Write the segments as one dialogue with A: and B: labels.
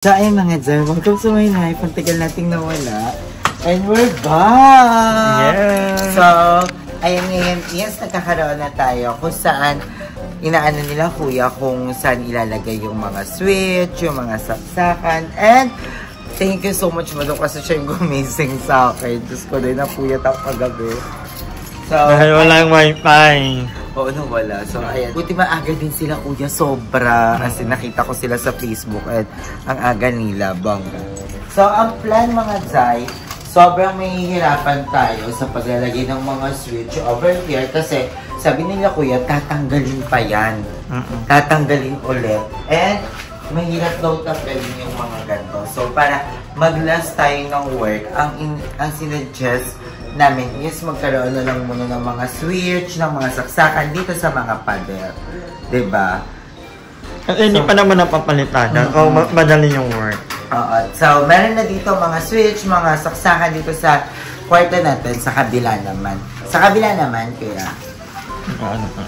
A: So ayun mga dyan, welcome to my life. Ang tagal nating nawala. And we're back!
B: Yes!
A: So, ayun ngayon, yes, nagkakaroon na tayo kung saan inaano nila kuya kung saan ilalagay yung mga switch, yung mga saksakan. And thank you so much Mado kasi siya yung gumising sa akin. Diyos ko din na kuya tapagabi. So,
B: dahil walang wifi.
A: Oo, no, wala. So, ayan. Buti maaga din sila, kuya. Sobra. Kasi nakita ko sila sa Facebook at ang aga nila, bangga. So, ang plan mga Zay, sobrang mahihirapan tayo sa paglalagay ng mga switch over here. Kasi, sabi nila, kuya, tatanggalin pa yan. Tatanggalin ulit. And, mahirap daw tanggalin yung mga ganito. So, para mag-last tayo ng work, ang sinuggest namin is magkaroon na lang muna ng mga switch, ng mga saksakan dito sa mga pader. Diba?
B: Kasi hindi pa naman napapalitan. Kung madali yung work.
A: Oo. So, meron na dito mga switch, mga saksakan dito sa kwarto natin, sa kabila naman. Sa kabila naman, kaya.
B: Ano pa?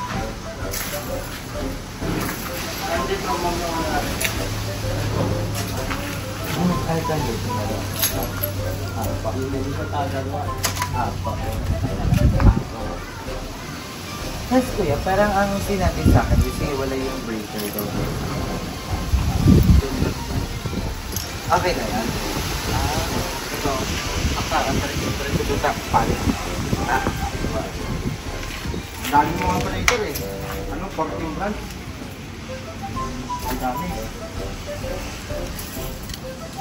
A: Yes, kuya, parang ang sinabi sa akin, kasi wala yung breaker daw. Okay na yan? Ito, akaran pa rin ito sa palit. Dami mo mga breaker eh. Ano, 14 brand? Ang dami.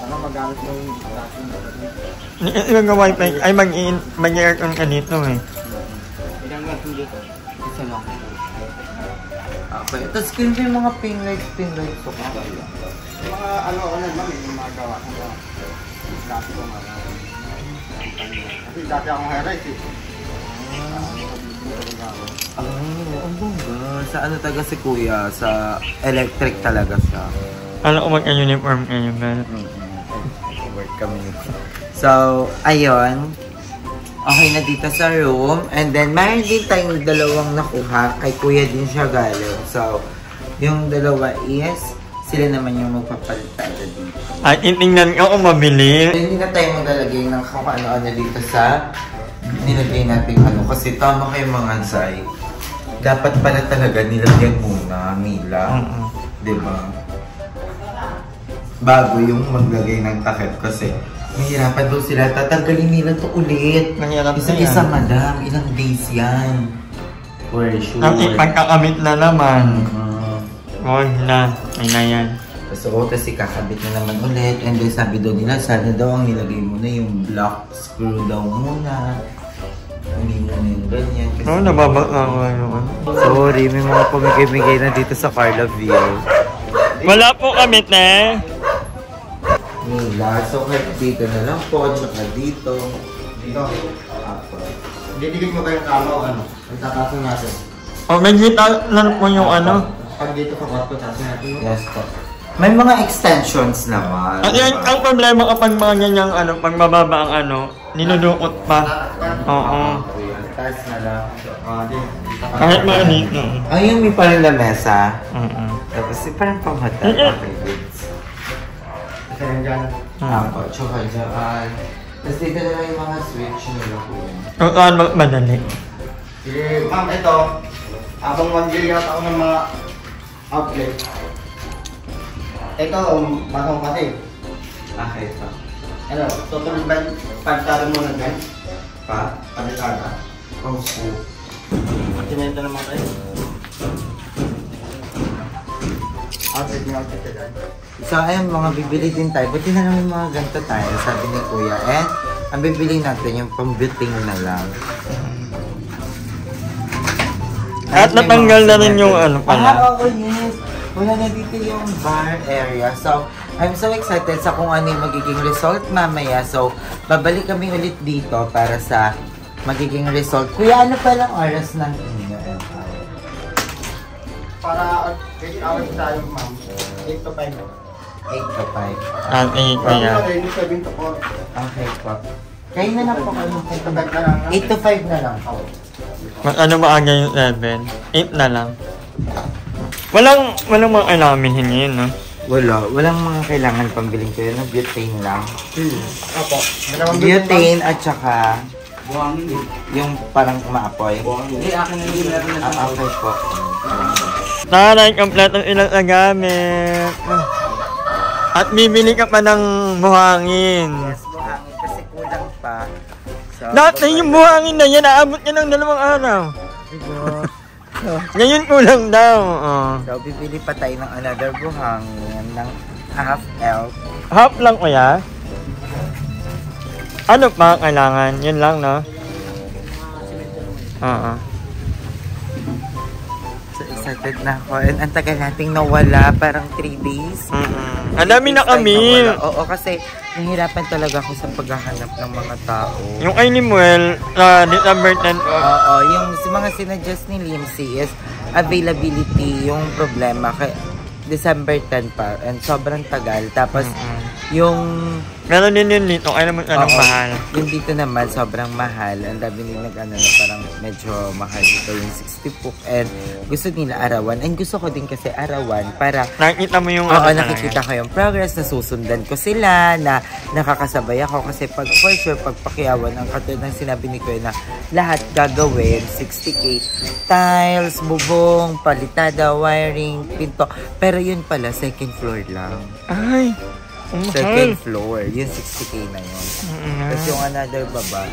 A: Sana magamit mo yung dating.
B: Ibang wifi, ay mag-aircon ka dito eh.
A: Ilang natin dito? Isa lang. Okay. Tapos kung yung mga pin lights so kaya. Mga ano naman, yung mga gawa ng mga dati ko mga. Kasi dati akong highlight eh. Ang bongga. Sa ano taga si kuya? Sa electric talaga siya.
B: Ano kung mag-uniform kayo ba?
A: Work kami. So, ayun. Okay na dito sa room. And then, mayroon din tayong dalawang nakuha. Kay kuya din siya galing. So, yung dalawa is, sila naman yung magpapalitada dito.
B: Ay, itingnan ko kung mabili.
A: Hindi na tayo maglalagay ng kung ano-ano dito sa nilagay natin ano. Kasi tama kayo mga Zay. Dapat pala talaga nilagyan muna nila. Diba? Bago yung maglagay ng takip kasi mahirapan daw sila. Tatanggalin nila to ulit. Isa-isa madam. Ilang days yan. For sure.
B: Ang ipagkakamit na naman. Huwag na. Ay na yan.
A: So, kasi kakabit na naman ulit. And then sabi daw nila, sana daw ang nilagay muna yung block screw daw muna. Hindi muna yung ganyan.
B: Oo, nababaka ko yun.
A: Sorry, may mga pamigay-migay na dito sa Carla View.
B: Wala po kami, te.
A: Nila. So, kahit dito na lang po. Tsaka dito.
C: Dito. Didilig mo kayong kama o ano? Pagtatasan natin.
B: O, may kita na po yung ano.
C: Pag dito ka kwarto, tasin natin.
A: Yes po. May mga extensions naman.
B: At yan, ang problema kapag mga ganyang ano, pag mababa ang ano, ninudukot pa. Oo.
A: Taas na lang.
B: Kahit mga dito.
A: Ayun, may parang lamesa.
B: Oo.
A: Tapos, parang pang-hotel. Okay, goods.
C: Kasi yan dyan.
A: Ako, tsaka dyan. Tapos dito na lang yung mga switch nila po yan.
B: Kung saan madali.
C: Sige, ma'am, ito. Habang mag-giliyat ako ng mga outlet. Ito, masong kasi.
A: Okay, pa.
C: Ano, tutuloy ba pagtaro mo na dyan?
A: Pa?
C: Pagkakata.
A: Oh, so.
C: Patimenta naman tayo. Outlet niya, outlet ka dyan.
A: So, ayun, mga bibili din tayo. Buti na lang yung mga ganito tayo, sabi ni Kuya. And, ang bibili natin, yung pambuting na lang.
B: At natanggal na rin yung ano pala.
A: Oo, yes. Wala na dito yung bar area. So, I'm so excited sa kung ano yung magiging result mamaya. So, babalik kami ulit dito para sa magiging result. Kuya, ano palang oras ng inyo?
C: Para 8 hours tayo, ma'am. 8 to 5.
A: 8 to 5.
B: At ay kaya.
C: 7 to 4.
A: Okay po. Kayo na lang po kayo.
C: 8 to 5 na lang.
A: 8 to 5 na lang.
B: Ano maaga yung 7? 8 na lang. Walang mga alamin yun, no?
A: Walang mga kailangan pambiling ko yun. Butane lang.
C: Opo.
A: Butane at saka yung parang maapoy.
C: Hindi, akin na hindi meron na.
A: Okay po.
B: Taray, kompleto ilang nagamit. At bibili ka pa ng buhangin.
A: Yes, buhangin kasi kulang pa. So,
B: Dati yung buhangin na yan, naabot niya ng 2 araw. Ngayon kulang daw.
A: So, bibili pa tayo ng another buhangin ng half elf.
B: Half lang kuya. Ano pa kailangan? Yun lang, no? Oo.
A: So, excited na ako. And ang tagal nating nawala, parang 3 days.
B: Ang dami na kami.
A: Oo, kasi nahihirapan talaga ako sa paghahanap ng mga tao.
B: Yung kay Limuel, December 10 po.
A: Oo, yung mga sinadjust ni Lindsay is availability, yung problema. December 10 pa, and sobrang tagal. Tapos, yung...
B: Meron din yun dito, kaya naman anong mahal.
A: Yung dito naman, sobrang mahal. Ang dami nila na parang medyo mahal dito yung 60 book. And gusto nila arawan. And gusto ko din kasi arawan para...
B: Nakikita mo yung...
A: Oo, nakikita ko yung progress, na susundan ko sila, na nakakasabay ako. Kasi pag for sure, pag pakiyawan, ang katulad ng sinabi ni Kuya na lahat gagawin, 60K, tiles, bubong, palitada, wiring, pinto. Pero yun pala, second floor lang.
B: Ay!
A: Second floor, yung 60K na yun. Tapos yung another baba,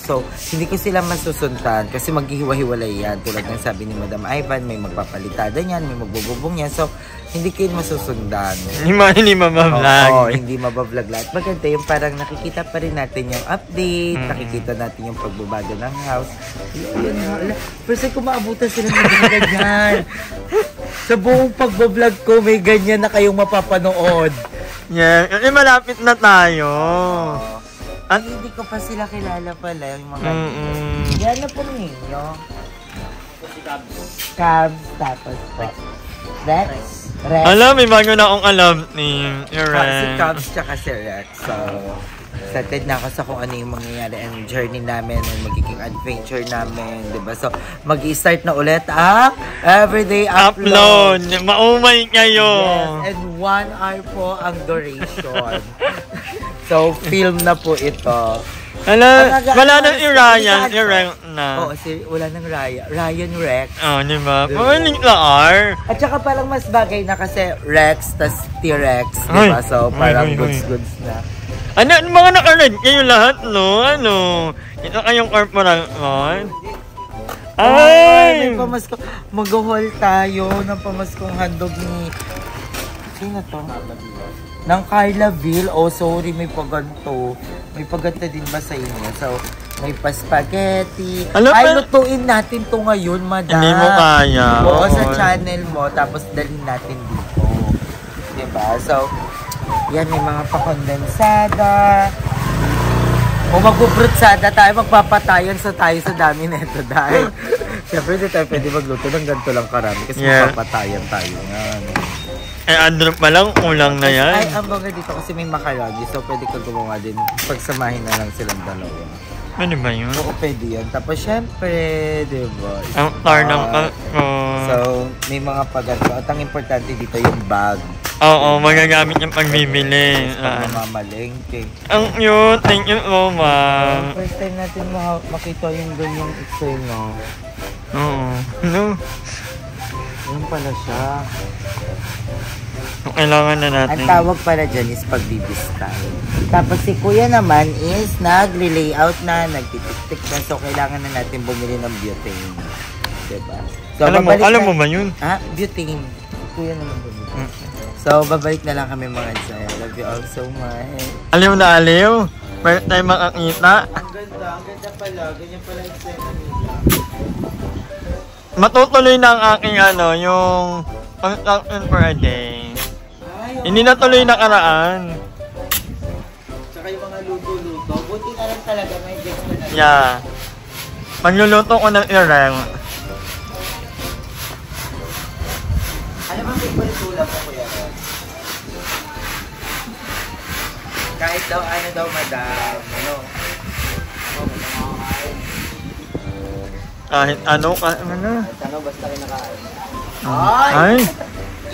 A: so, hindi ko sila masusundan kasi maghihiwa-hiwalay yan. Tulad ng sabi ni Madam Ivan, may magpapalitada niyan, may magbububong yan. So, hindi kayo masusundan.
B: Hindi mabablog.
A: Oo, hindi mabablog lahat. Maganda yung parang nakikita pa rin natin yung update, nakikita natin yung pagbabago ng house. Yun, first time ko maabutan sila ng ganyan. Sa buong pagbablog ko, may ganyan na kayong mapapanood.
B: Yeah, kasi malapit na tayo.
A: At hindi ko pa sila kilala pala yung mga yan na po ninyo. Cabs, tapos po Rex.
B: Alam, may bago na akong alam ni Rex.
A: Si Cabs tsaka si Rex. So, excited na ako sa kung ano yung mangyayari and journey namin and magiging adventure namin, diba? So, mag-i-start na ulit ang everyday upload.
B: Maumay kayo.
A: Yes, and 1 hour po ang duration. So, film na po ito.
B: Wala nang i-Ryan.
A: Oo, wala nang Ryan Rex.
B: Oo, diba? Pamaling laar.
A: At saka parang mas bagay na kasi Rex tas T-Rex, diba? So, parang goods na.
B: Mga naka-red kayo lahat, no? Ito kayong corporal on.
A: Ay! May pamasko. Mag-haul tayo ng pamaskong handog ni... Sino to? Ng Carla Ville. Oh, sorry, may paganto. May paganto din ba sa inyo? So, may pa-spaghetti. Ay, lutuin natin to ngayon, madam.
B: Hindi mo kaya.
A: Oo, sa channel mo. Tapos, dalhin natin dito. Diba? So, yan, may mga pakondensada. O magpuprutsada tayo, magpapatayan tayo sa dami nito dahil siyempre hindi tayo pwede magluto ng ganito lang karami kasi magpapatayan tayo nga.
B: Andro pa lang, kulang na yan.
A: Ay, ang bagay dito kasi may makaragi, so pwede ka gumawa din. Pagsamahin na lang silang dalawa.
B: Ano ba yun?
A: Oo, pwede yun. Tapos syempre, diba?
B: Ang tar ng
A: So, may mga paganto. At ang importante dito yung bag.
B: Oo, magagamit yung pagbibili.
A: Mamalengke.
B: Ang cute. Thank you so much.
A: First time natin makita yung ganyang excel, no?
B: Oo. No?
A: Yun pala siya.
B: Kailangan na natin.
A: Ang tawag pala dyan is pagbibistay. Tapos si Kuya naman is nagli-layout na, nagtitik-tik na. So, kailangan na natin bumili ng butane. Diba? So,
B: alam mo ba yun?
A: Ha? Butane. Kuya naman bumili. So, babalik na lang kami mga Zay. I love you all so much.
B: Aliw na aliw. First time makakita.
A: Ang ganda pala. Ganyan pala yung scena nila.
B: Matutuloy na ang aking yung construction for a day. Hindi na tuloy nakaraan.
A: Tsaka yung mga luto-luto. Buti na lang talaga may guest na lang.
B: Yeah. Pagluluto ko ng ireng.
A: Ano ba favorite ulam mo, Kuya? Kahit daw, ano daw, madam.
B: Kahit ano,
A: Kahit ano, basta rin nakain.
B: Ay!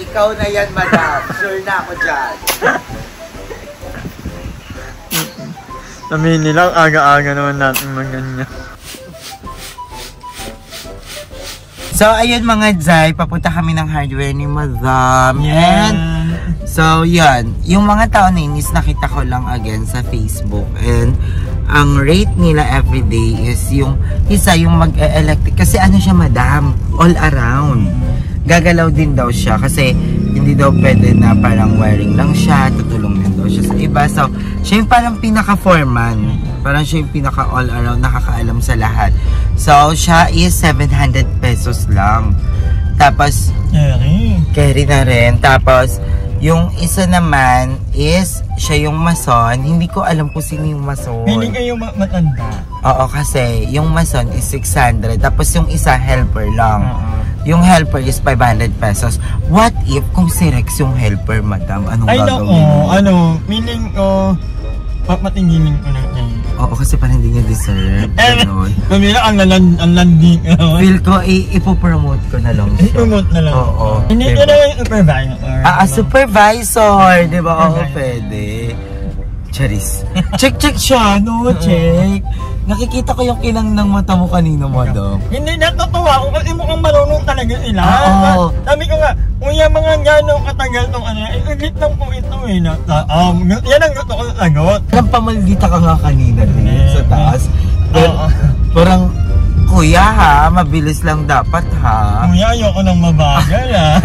A: ikaw na yan, madam. Sure na ako dyan.
B: Sabihin nila, aga-aga naman natin magganyan.
A: So, ayun mga Zay, papunta kami ng hardware ni Madam. And, so, yan. Yung mga tao na yun is nakita ko lang again sa Facebook. And, ang rate nila everyday is yung isa yung mag-electric. Kasi ano siya, Madam? All around. Gagalaw din daw siya kasi hindi daw pwede na parang wiring lang siya. Tutulong din daw siya sa iba. So, siya yung parang pinaka-foreman. Parang siya yung pinaka-all around, nakakaalam sa lahat. So, siya is 700 pesos lang. Tapos, carry na rin. Tapos, yung isa naman is, siya yung mason. Hindi ko alam kung sino yung mason.
B: Hindi kayo matanda.
A: Oo, kasi yung mason is 600. Tapos yung isa, helper lang. Yung helper is 500 pesos. What if kung si Rex yung helper, madam? Anong gagawin mo?
B: Meaning ko, papatinginin ko na niya.
A: Oo, kasi parang hindi niya deserve.
B: Pamila, ang landing.
A: Feel ko, ipopromote ko na lang siya.
B: I-promote na lang.
A: Oo.
B: Hindi ka na yung supervisor.
A: Supervisor. Di ba? Oo, pwede. Charis. Check siya, no? Check. Nakikita ko yung kinang ng mata mo kanina, madam.
B: Hindi, natutuwa ko kasi mukhang marunong talaga sila.
A: Oo.
B: Sabi ko nga, kung yung mga gano'ng katagal tong ano, i-edit lang po ito eh. Yan ang gusto ko sa sagot.
A: Parang pamaldita ka nga kanina din sa taas. Parang, kuya ha, mabilis lang dapat ha.
B: Kuya, ayoko nang mabagal ha.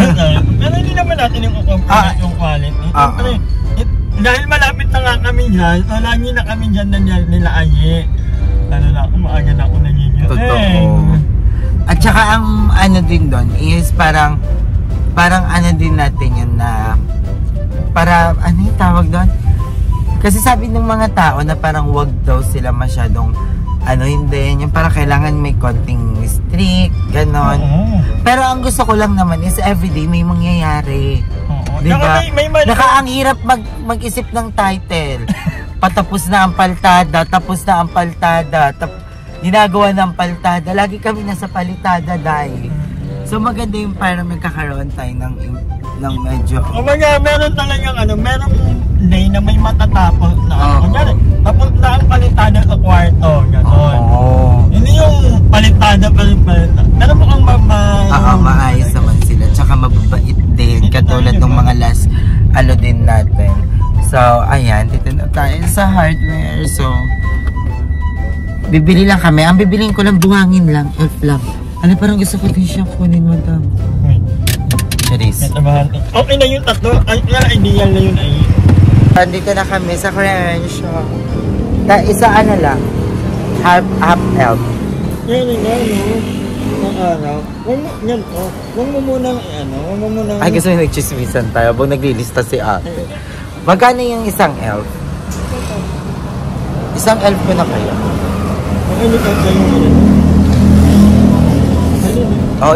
B: Pero hindi naman natin yung kukumpara yung quality. Dahil malapit na nga kami dyan, so lagi na kami dyan na nila Aye. Lalo na ako, maaga na ako nangyayari.
A: Totoo. At saka ang ano din doon is parang ano din natin yun na para, ano yung tawag doon? Kasi sabi ng mga tao na parang wag daw sila masyadong hindi, yung parang kailangan may konting strict, ganon. Pero ang gusto ko lang naman is everyday may mangyayari. Diba? Ang hirap mag-isip ng title. Patapos na ang paltada, tapos na ang paltada, ginagawa ng paltada. Lagi kami nasa palitada, dahil. So maganda yung parang magkakaroon tayo ng medyo...
B: meron talagang merong day na may matatapos na. Tapos na ang palitada sa kwarto, gano'n. Hindi yung palitada. Pero mukhang
A: maayos naman sila. Tsaka mababait din. Katulad ng mga last din natin. So, ayan. Dito na tayo sa hardware. So, bibili lang kami. Ang bibiliin ko lang, buhangin lang. Elf lang. Parang gusto ko din siyang kunin, madam. Charis.
B: Okay na yung tatlo. Ideal na yun ay.
A: Dito na kami sa Crenshaw. Isa lang. Half elf.
B: Yan nga, no? Ang araw. Huwag mo munang
A: Ay, gusto mo nagchismisan tayo. Habang naglilista si ate. Magkano yung isang elf? Isang elf ko na kayo.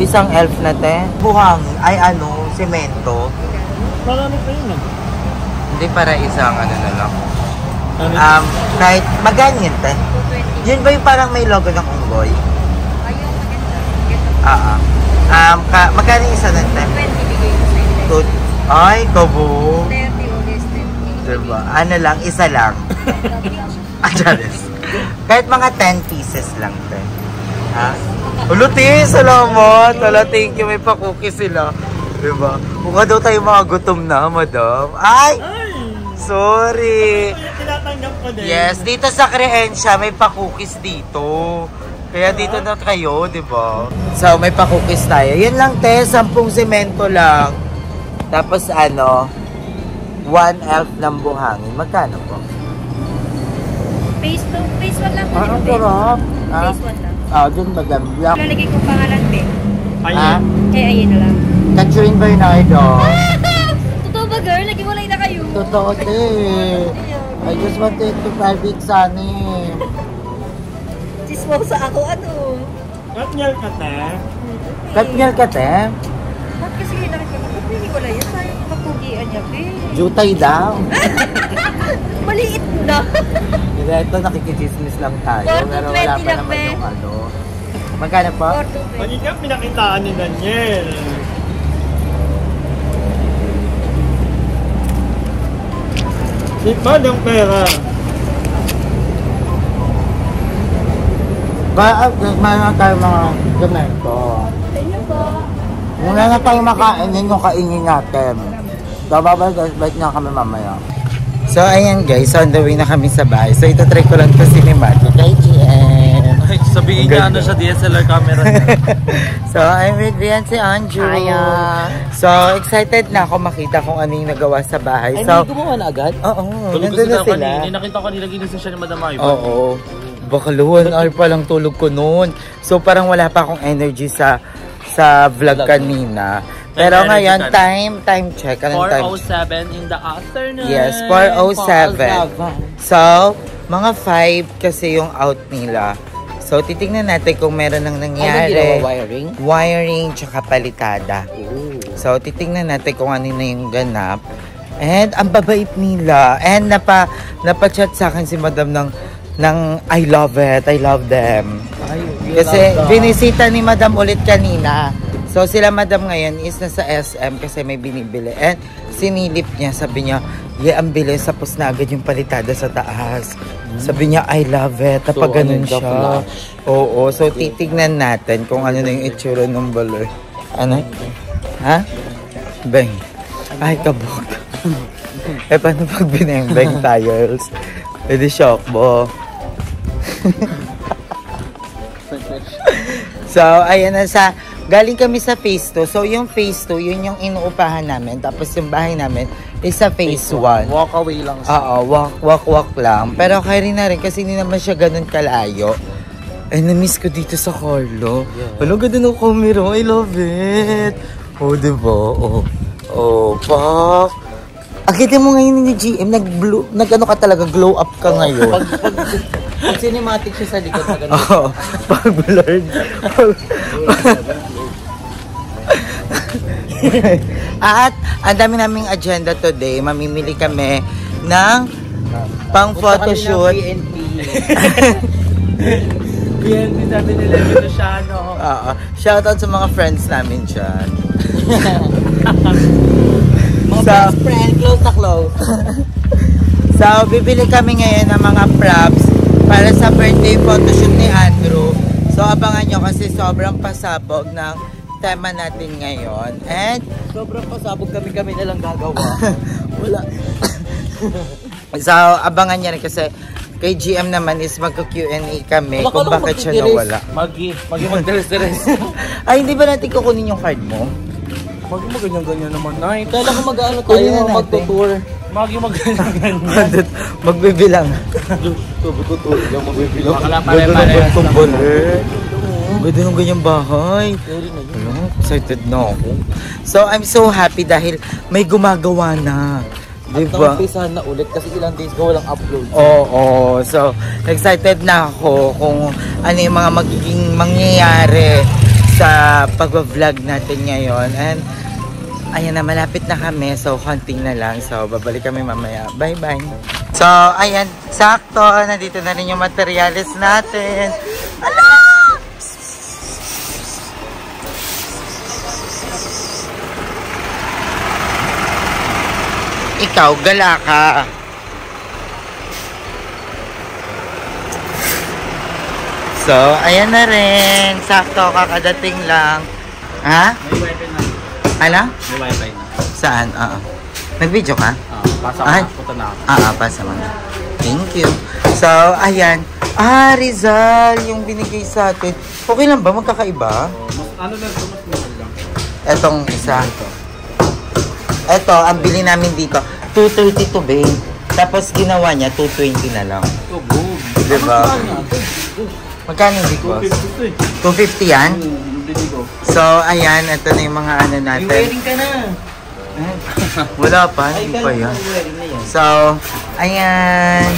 A: Isang elf na te. Buhangin. Ay, semento.
B: Marami pa yun
A: Hindi, para isang na lang. Kahit magkano yun te? Yun ba yung parang may logo ng unggoy? Magkano yung isa na te?
D: 20 bigay ko sa inyo.
A: Ay, kabo.
D: 30 o less than 80.
A: Diba? Lang, isa lang. Charis. Kahit mga 10 pieces lang te. Uluti, salamat. Thank you, may pa-cookies sila. Diba? Mukha daw tayo mga gutom na, madam. Ay! Sorry.
B: Tinatanggap ko din.
A: Yes, dito sa Crenshaw may pa-cookies dito. Kaya dito na kayo, diba? So, may pa-cookies tayo. Yan lang te, 10 semento lang. Tapos 1 elf ng buhangin. Magkano po?
D: Phase 1 lang po.
A: Ang sarap.
D: Phase 1 lang.
A: Dun maganda.
D: Lalagay ko pangalan, be. Ayun na lang.
A: Catherine Bernardo.
D: Totoo ba, girl? Naghiwalay na kayo.
A: Totoo, te. I just wanted to private Sunny.
D: Chismosa sa ako,
B: Katnyal ka, te?
A: Katnyal ka, te?
D: Ba't kasi kayo nakikita? Ba't naghiwalay yan? Sayang kapugian niya, be.
A: Jutay daw.
D: Maliit na.
A: Ito, nakikichismis lang tayo.
D: 4 to
A: Pero
D: 20
A: wala pa
D: lang,
A: naman
D: be.
A: yung Magkano po?
D: 4 to 20.
B: Pagiging pinakitaan ni Daniel. Sipad ang pera.
A: Mayroon tayo mga ganito. Muna na tayo makainin yung kainin natin. So, babalik na kami mamaya. So, ayan guys. On the way na kami sa bahay. So, ito try ko lang ito cinemati. Kay GM.
E: Ay, sabihin niya ano sa DSLR camera niya.
A: So, I'm with Fiancé Anju.
F: Hiya.
A: So, excited na ako makita kung ano yung nagawa sa bahay.
F: Ay,
A: So,
F: hindi gumawa na agad?
A: oo.
E: Tulog
A: Nandun
E: kasi
A: na
E: daw
A: sila.
E: kanina. Nakita ko kanina ginising siya ni Madam Ivan.
A: Oo. Baka 1 hour pa lang tulog ko noon. So, parang wala pa akong energy sa vlog kanina. Pero ngayon, time check. Anong time check?
E: 4:07 in the afternoon.
A: Yes, 4:07. So, mga 5 kasi yung out nila. So, titingnan natin kung meron nang nangyari.
F: Ano wiring?
A: Wiring, tsaka palitada. So, titingnan natin kung ano na yung ganap. And, ang babait nila. And, napachat sa akin si Madam ng I love it, I love them. Kasi, binisita ni Madam ulit kanina. So, sila Madam ngayon is nasa SM kasi may binibili. And, sinilip niya, sabi niya, ang bilis, tapos na agad yung palitada sa taas. Sabi niya, I love it. Tapos ganun siya. Oo, so titignan natin kung ano na yung itsura ng balor. Ano? Ha? Beng. Ay, kabog. Paano pag bineng-beng tires? Pwede shock mo. So, ayan na galing kami sa phase 2. So, yung phase 2, yun yung inuupahan namin. Tapos yung bahay namin is sa phase 1.
E: Walk away lang.
A: Oo, walk lang. Pero kaya rin na rin kasi hindi naman siya ganun kalayo. Ay, na-miss ko dito sa Carlo. Wala, ganda ng camera. I love it. Oh, diba? Oh, pak. Akita mo ngayon ni GM, nag-ano ka talaga, glow up ka ngayon.
F: Pag cinematic siya sa likod na ganun.
A: Oo, pag-blurred. At ang dami naming agenda today. Mamimili kami ng pang photoshoot.
E: PNP 7-Eleven na siya, no?
A: Shoutout sa mga friends namin dyan.
F: Mga friend, close na close.
A: So, bibili kami ngayon ng mga props para sa birthday photoshoot ni Andrew. So, abangan nyo kasi sobrang pasabog ng tema natin ngayon. And,
F: Sobrang pasabog kami na lang gagawa.
A: wala. So, abangan nyo rin kasi kay GM naman is magka-Q&A kami kung bakit siya nawala.
E: Magi magdiris-diris.
A: Ay, hindi ba natin kukunin yung card mo?
E: Magi maganyan-ganyan naman, Nay.
F: Kailan ko mag-ano
A: Kunin na
F: tayo,
A: natin.
F: magtutour.
E: Magi maganyan-ganyan.
A: Magbibilang.
E: Bakala pare-pare.
A: Ganda ng ganyang bahay. Hello, excited na ako. So, I'm so happy dahil may gumagawa na. Diba?
F: At naumpisahan na ulit kasi ilang days ko walang upload.
A: Oo. So, excited na ako kung ano yung mga magiging mangyayari sa pag-vlog natin ngayon. And, ayan na, malapit na kami. So, konting na lang. So, babalik kami mamaya. Bye-bye. So, ayan, sakto. Nandito na rin yung materials natin. Ala! Ikaw, gala ka. So, ayan na rin. Sakto, kakadating lang. Ha?
E: May wifi na.
A: Ano?
E: May wifi na.
A: Saan? Nag-video ka?
E: Pasa
A: Ay.
E: ko, punta na ako.
A: Pasa mo. Thank you. So, ayan. Rizal, yung binigay sa atin. Okay lang ba? Magkakaiba?
E: Ano lang ito? Mas mahal lang.
A: Etong isa. Eto, ang bili namin dito. 232, babe. Tapos ginawa niya, 220 na lang.
E: Ito, boom.
A: Diba? Magkano hindi ko? 250 yan?
E: Bili ko.
A: So, ayan. Ito na yung mga ano natin.
F: May wedding ka na.
A: Wala pa, hindi pa yan. So, ayan.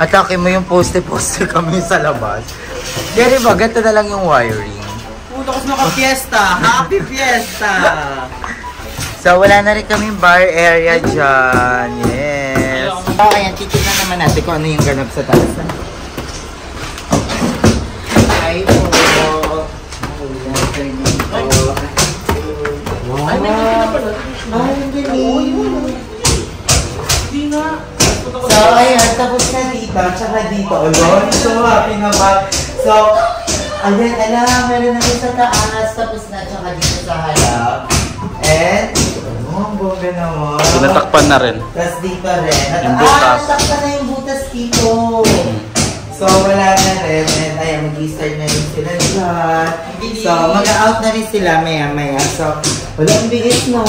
A: Atake mo yung poste-poste kami sa labas. Kaya ba, ganito na lang yung wiring.
F: Puto ko naka-fiesta. Happy fiesta!
A: So, wala na rin kaming bar area dyan. Yes. So, ayan, titignan naman natin kung ano yung ganap sa taas. Ay, po. Wow. Ay, ang galing. So, ayan, tapos na dito, tsaka dito. Ayun, so happy naman. So, ayan, meron na rin sa taas, tapos na, tsaka dito sa harap. And, ang bongga naman.
E: Pinatakpan na rin.
A: Tapos dito rin.
E: Yung butas.
A: Natakpan na yung butas dito. So, wala na rin. And ayan, mag-start na rin sila dyan. So, mag-out na rin sila maya-maya. So, wala ang bilis, no?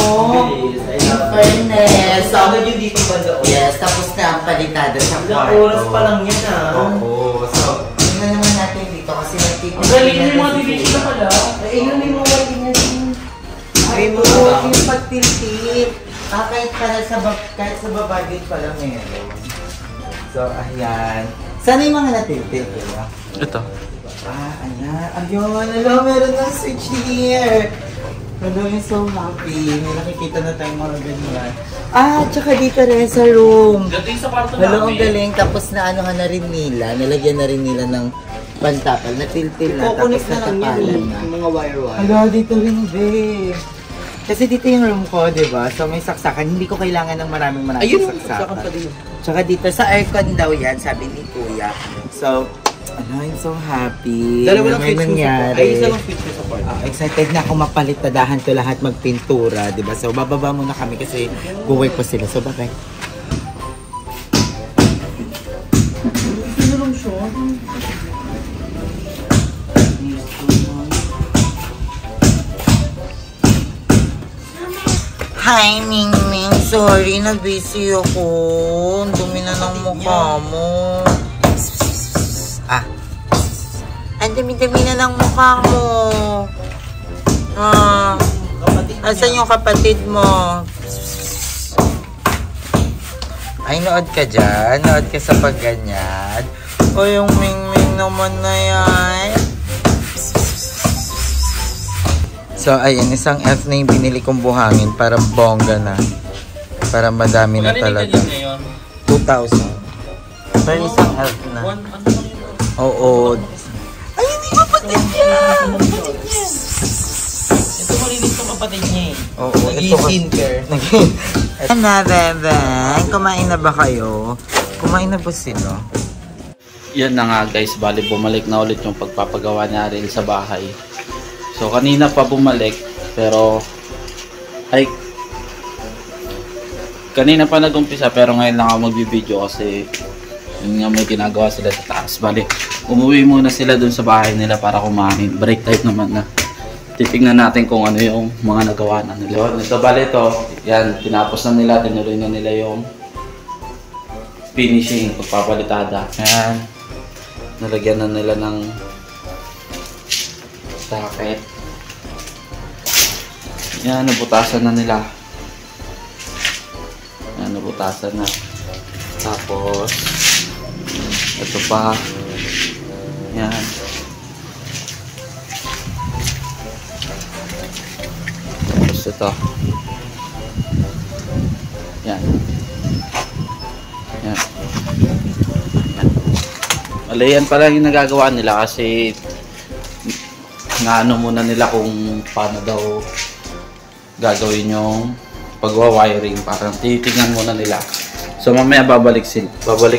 A: In fairness. So,
F: Agad yung dito ba doon?
A: yes, tapos na ang palitada sa
F: Ilang
A: kwarto.
F: oras pa lang yan
A: Oo. So, tingnan naman natin dito kasi nagtipid.
F: Ang galing yung mga division na pala.
A: Ayun, may mga working na din. May mga working pagtiltip. Kahit sa baba din pala meron. So, ayan. Sana yung mga natiltip, diba?
E: Ito.
A: Ayan. Ayun, alam, meron ng switch here. Hello, I'm so happy. May nakikita na tayong mga ganyan. Tsaka dito rin sa room.
F: Dating sa kwarto
A: Hello, ang galing. Tapos na anuhan na rin nila. Nalagyan na rin nila ng pantapal. Natiltil na. Tapos natapalan na.
F: Mga wire-wire.
A: Hello, dito rin, babe. Kasi dito yung room ko, di ba? So may saksakan. Hindi ko kailangan ng maraming saksakan. Tsaka dito sa aircon daw yan, sabi ni Kuya. So, I'm so happy.
F: Dalawa lang
A: may
F: switch
A: nangyari.
F: Ay, isa lang switch sa kwarto.
A: Excited na ako mapalit. Tadahan ko lahat magpintura, di ba? So bababa muna kami kasi buway po sila. So bye-bye. Hi, Mingming. Sorry, na-busy ako. Ang dumi na ng mukha mo. Ang dumi-dumi na ng mukha mo. Asan yung kapatid mo? Ay, nood ka dyan. Nood ka sa pagganyan. O yung Mingming naman na yan. So, ayun, isang F na yung binili kong buhangin para bongga na. Para madami na talaga. 2,000. So, isang F na. Oo. Ayun, yung kapatid niya!
F: Ito marinig sa kapatid niya eh.
A: Oo,
F: Nag-i-skincare.
A: Na, bebe. Kumain na ba kayo? Kumain na ba sila?
E: Yan na nga guys, bali bumalik na ulit yung pagpapagawa ni Ariel sa bahay. So kanina pa bumalik, pero kanina pa nag-umpisa pero ngayon lang ako magbibideo kasi yun nga may ginagawa sila sa taas. Bali, umuwi muna sila dun sa bahay nila para kumain. Break time naman na. Titignan natin kung ano yung mga nagawa na nila. Ito bali ito, yan, tinapos na nila, tinuloy na nila yung finishing, pagpapalitada. Yan, nalagyan na nila ng socket. Yan, nabutasan na nila. Yan, nabutasan na. Tapos, ito pa. Yan. Tapos ito. Yan. Yan. Yan. Malayan pa lang yung nagagawa nila kasi naano muna nila kung paano daw gagawin yung pagwa-wiring, parang titignan muna nila. So mamaya babalik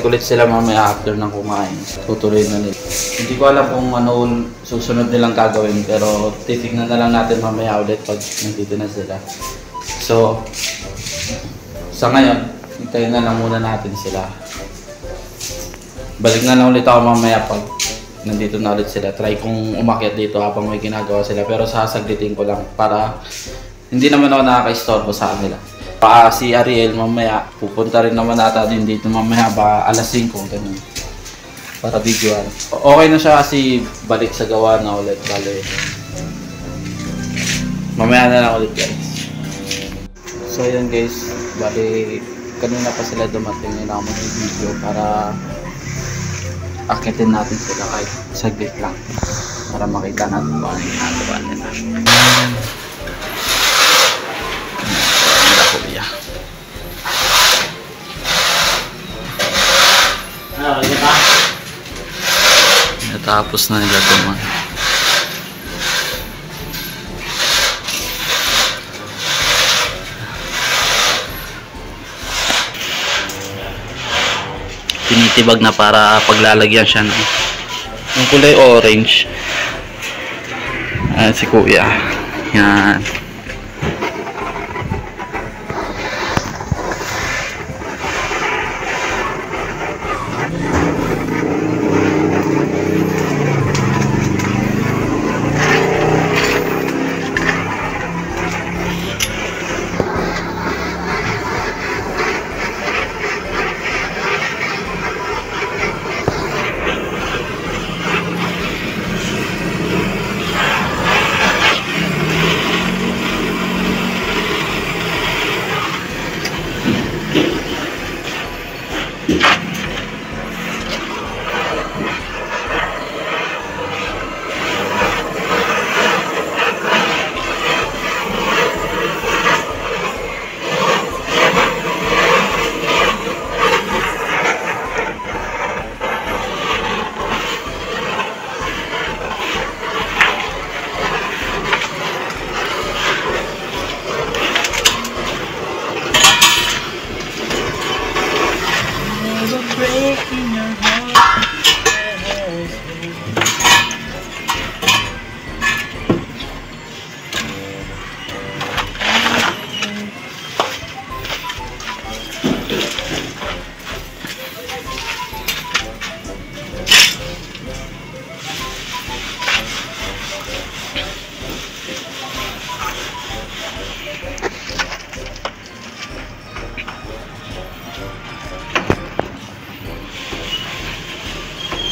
E: ulit sila mamaya after ng kumain. Tutuloy na nila. Hindi ko alam kung ano susunod nilang gagawin pero titignan na lang natin mamaya ulit pag nandito na sila. So sa ngayon, hintayin na lang muna natin sila. Balik na lang ulit ako mamaya pag nandito na ulit sila. Try kong umakyat dito habang may ginagawa sila. Pero sasaglitin ko lang para hindi naman ako nakaka-istorbo sa kanila. Si Ariel mamaya, pupunta rin naman ata din dito mamaya baka alas 5 ganun. Para videoan. Okay na siya kasi balik sa gawa na ulit. Bale. Mamaya na lang ulit guys. So yun guys, bali kanina pa sila dumating na ako mag-video para akitin natin sila kahit saglit lang para makita natin kung ano yung nagawa nila. Kuya. Natapos na nila ito man. tinitibag na para paglalagyan siya ng yung kulay orange. Ayan si kuya. Yan.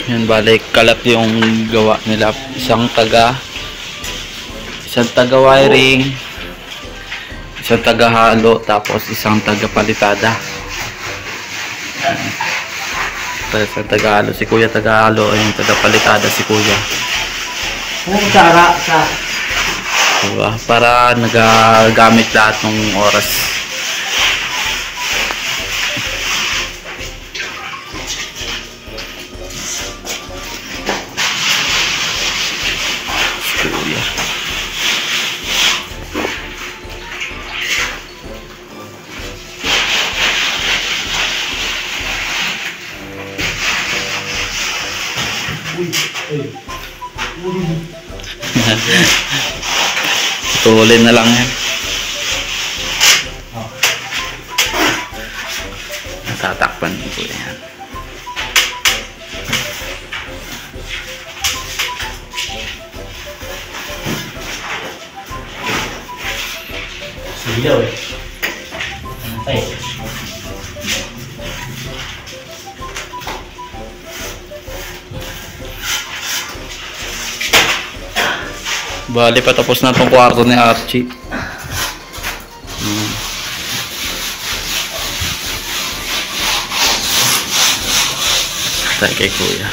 E: Yan, balik kalat yung gawa nila. Isang taga wiring, isang taga halo, tapos isang taga palitada. Isang taga halo si kuya, taga halo, yung taga palitada si kuya. Diba? Para nagagamit lahat ng oras. Tulin na lang yan. Tatakpan po yan.
F: Silaw eh. Antay.
E: Bali, patapos na itong kwarto ni Archie. Tayo kay kuya.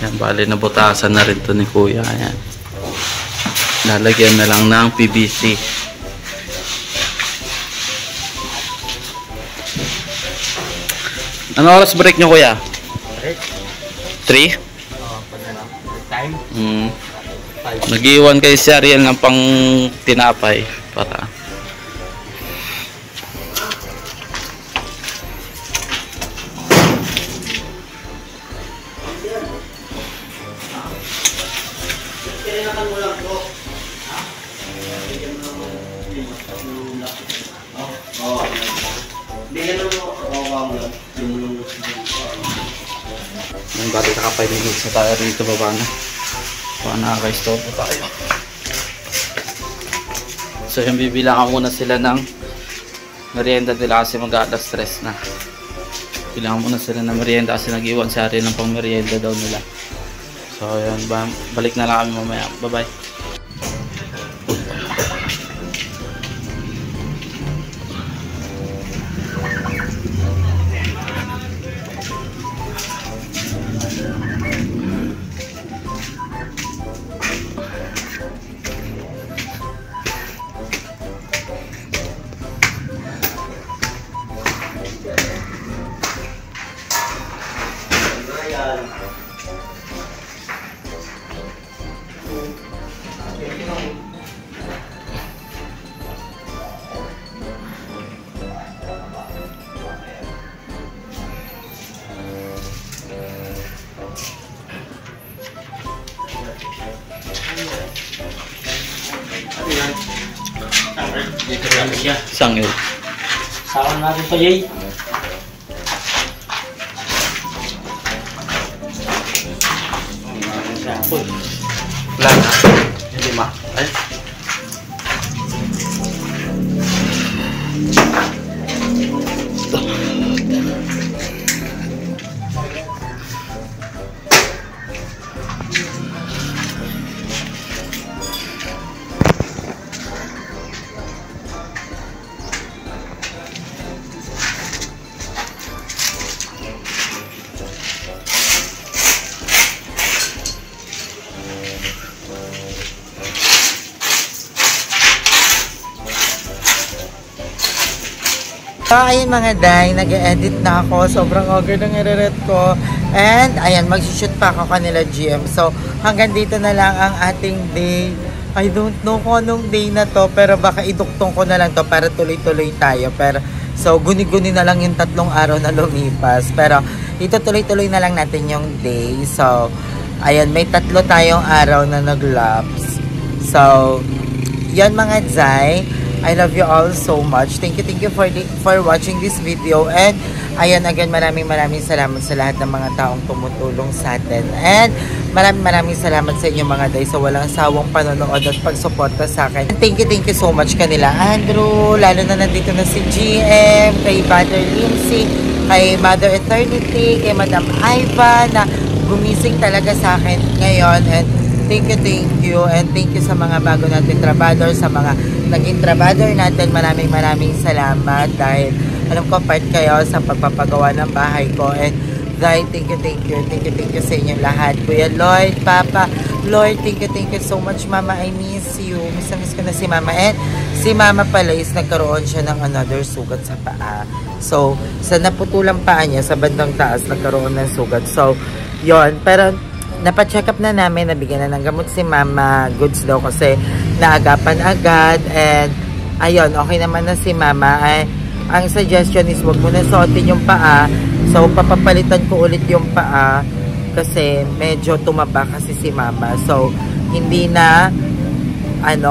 E: Yan, bali, nabutasan na rin ito ni kuya. Ayan. Lalagyan na lang ng PVC. Ano oras break nyo kuya? 3?
F: Time?
E: Nag-iwan kay si Ariel ng pang tinapay para yung bali nakapay minutes na tayo rito baba na. Baka nakaka-stop pa tayo. So yung bibilangan muna sila ng merienda nila kasi mag-alas stress na. Bilangan muna sila ng merienda kasi nag-iwan si Ariel ng pang merienda daw nila. So yun, balik na lang kami mamaya. Bye bye.
F: Ayan siya.
E: Isang yun.
F: Saka natin to, Jay.
E: Wala na. Hindi ma. Ay.
A: So, ayun mga day, nag-edit na ako. Sobrang ogre ng i-ret ko. And, ayan, mag-shoot pa ako kanila GM. So, hanggang dito na lang ang ating day. I don't know kung anong day na to, pero baka iduktong ko na lang to para tuloy-tuloy tayo. Pero, so, guni-guni na lang yung 3 araw na lumipas. Pero, ito tuloy-tuloy na lang natin yung day. So, ayan, may 3 tayong araw na nag-lapse. So, yan mga day. I love you all so much. Thank you for watching this video. And ayan, again, maraming salamat sa lahat ng mga taong tumutulong sa atin. And maraming salamat sa inyo mga day sa walang sawang panonood at pagsuporta sa akin. Thank you so much kanila Andrew, lalo na nandito na si GM, kay Father Lindsay, kay Mother Eternity, kay Madam Iva na gumising talaga sa akin ngayon. And thank you. And thank you sa mga bago natin trabador, sa mga naging trabador natin. Maraming salamat dahil alam ko part kayo sa pagpapagawa ng bahay ko. And dahil thank you sa inyong lahat. Kuya Lloyd, Papa, Lord, thank you so much. Mama, I miss you. Miss ko na si Mama. And si Mama pala is nagkaroon siya ng another sugat sa paa. So, sa naputulang paa niya, sa bandang taas, nagkaroon ng sugat. So, yon. Pero napacheck up na namin, nabigyan na ng gamot si Mama, goods daw kasi naagapan agad. And ayun, okay naman na si Mama. Ang suggestion is wag mo na suotin yung paa. So papapalitan ko ulit yung paa kasi medyo tumaba kasi si Mama. So hindi na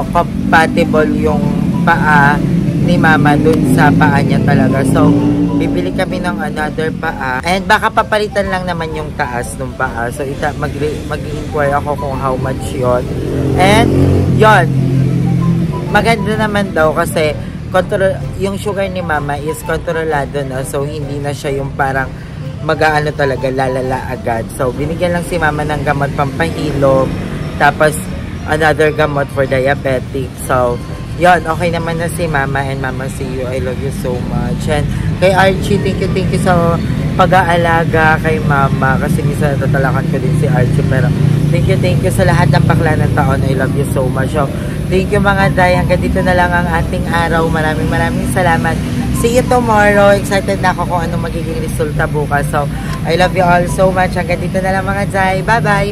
A: compatible yung paa ni Mama dun sa paa niya talaga. So bibili kami ng another paa. And baka papalitan lang naman yung taas ng paa. So mag-inquire ako kung how much yon. And yon, maganda naman daw kasi yung sugar ni Mama is kontrolado na. So hindi na siya yung parang mag-aano talaga, lalala agad. So binigyan lang si Mama ng gamot pampahilom. Tapos another gamot for diabetic. So yon, okay naman na si Mama. And Mama, see you. I love you so much. And kay Archie, thank you sa pag-aalaga kay Mama. Kasi minsan natalakan ko din si Archie. Pero thank you sa lahat ng bakla ng taon. I love you so much. So, thank you mga day. Hanggang dito na lang ang ating araw. Maraming salamat. See you tomorrow. Excited na ako kung ano magiging resulta bukas. So, I love you all so much. Hanggang dito na lang mga day. Bye-bye.